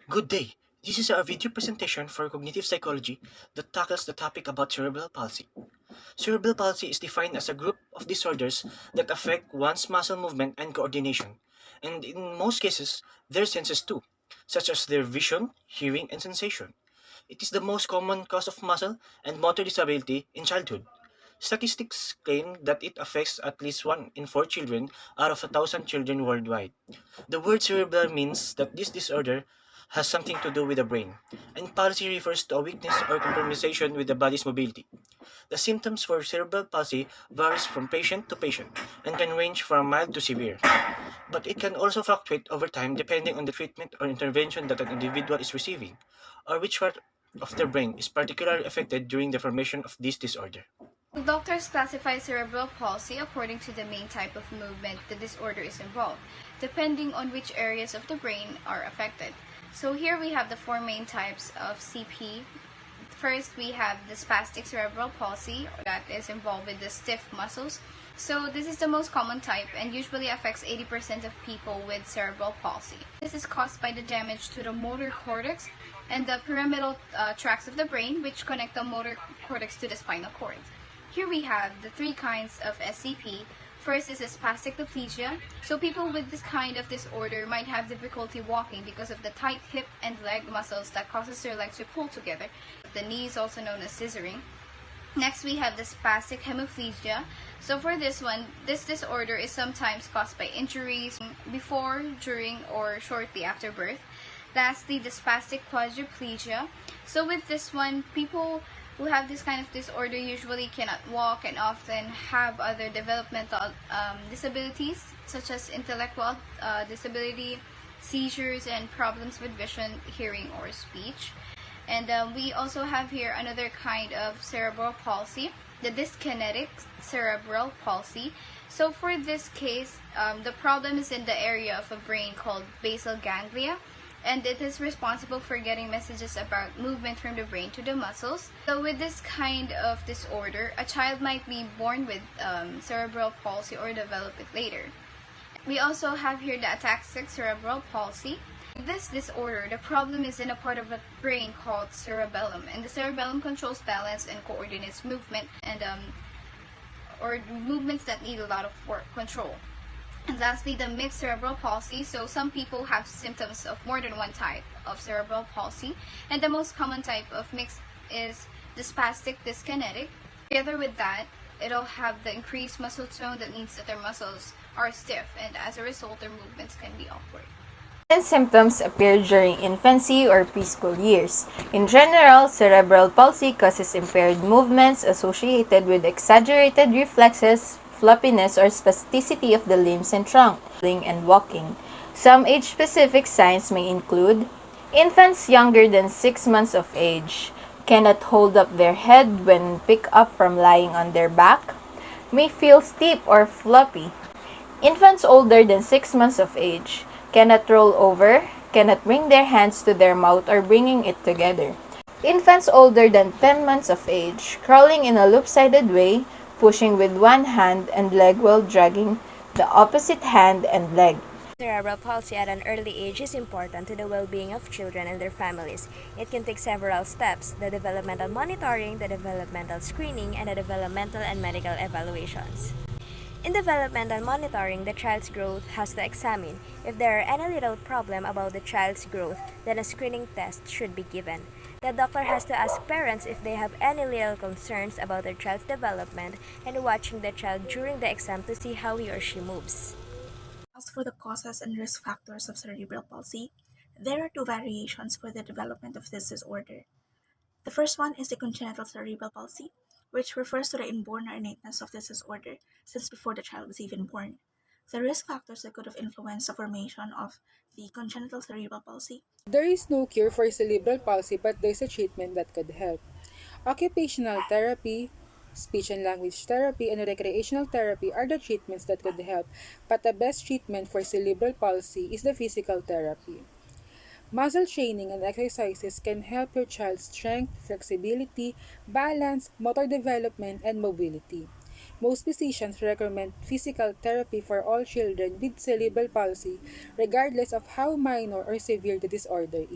Good day. This is our video presentation for cognitive psychology that tackles the topic about cerebral palsy. Cerebral palsy is defined as a group of disorders that affect one's muscle movement and coordination, and in most cases, their senses too, such as their vision, hearing, and sensation. It is the most common cause of muscle and motor disability in childhood. Statistics claim that it affects at least 1 in 4 children out of 1,000 children worldwide. The word cerebral means that this disorder has something to do with the brain, and palsy refers to a weakness or compromisation with the body's mobility. The symptoms for cerebral palsy varies from patient to patient and can range from mild to severe, but it can also fluctuate over time depending on the treatment or intervention that an individual is receiving, or which part of their brain is particularly affected during the formation of this disorder. Doctors classify cerebral palsy according to the main type of movement the disorder is involved, depending on which areas of the brain are affected. So here we have the four main types of CP. First, we have the spastic cerebral palsy that is involved with the stiff muscles. So this is the most common type and usually affects 80% of people with cerebral palsy. This is caused by the damage to the motor cortex and the pyramidal tracts of the brain, which connect the motor cortex to the spinal cord. Here we have the three kinds of SCP. First is a spastic diplegia. So people with this kind of disorder might have difficulty walking because of the tight hip and leg muscles that causes their legs to pull together. The knee is also known as scissoring. Next, we have the spastic hemiplegia. So for this one, this disorder is sometimes caused by injuries before, during, or shortly after birth. Lastly, the spastic quadriplegia. So with this one, people who have this kind of disorder usually cannot walk and often have other developmental disabilities such as intellectual disability, seizures, and problems with vision, hearing, or speech. And we also have here another kind of cerebral palsy, the dyskinetic cerebral palsy. So for this case, the problem is in the area of a brain called basal ganglia, and it is responsible for getting messages about movement from the brain to the muscles. So with this kind of disorder, a child might be born with cerebral palsy or develop it later. We also have here the ataxic cerebral palsy. This disorder, the problem is in a part of the brain called cerebellum, and the cerebellum controls balance and coordinates movement and or movements that need a lot of control. And lastly, the mixed cerebral palsy. So some people have symptoms of more than one type of cerebral palsy, and the most common type of mixed is the spastic dyskinetic. Together with that, it'll have the increased muscle tone that means that their muscles are stiff, and as a result, their movements can be awkward. And symptoms appear during infancy or preschool years. In general, cerebral palsy causes impaired movements associated with exaggerated reflexes, floppiness, or spasticity of the limbs and trunk, and walking. Some age-specific signs may include infants younger than 6 months of age cannot hold up their head when picked up from lying on their back, may feel stiff or floppy. Infants older than 6 months of age cannot roll over, cannot bring their hands to their mouth or bringing it together. Infants older than 10 months of age crawling in a loop-sided way, pushing with one hand and leg while dragging the opposite hand and leg. Cerebral palsy at an early age is important to the well-being of children and their families. It can take several steps: the developmental monitoring, the developmental screening, and the developmental and medical evaluations. In developmental monitoring, the child's growth has to examine. If there are any little problem about the child's growth, then a screening test should be given. The doctor has to ask parents if they have any little concerns about their child's development and watching the child during the exam to see how he or she moves. As for the causes and risk factors of cerebral palsy, there are two variations for the development of this disorder. The first one is the congenital cerebral palsy, which refers to the inborn or innateness of this disorder since before the child was even born. The risk factors that could have influenced the formation of the congenital cerebral palsy. There is no cure for cerebral palsy, but there's a treatment that could help. Occupational therapy, speech and language therapy, and recreational therapy are the treatments that could help, but the best treatment for cerebral palsy is the physical therapy. Muscle training and exercises can help your child's strength, flexibility, balance, motor development, and mobility. Most physicians recommend physical therapy for all children with cerebral palsy, regardless of how minor or severe the disorder is.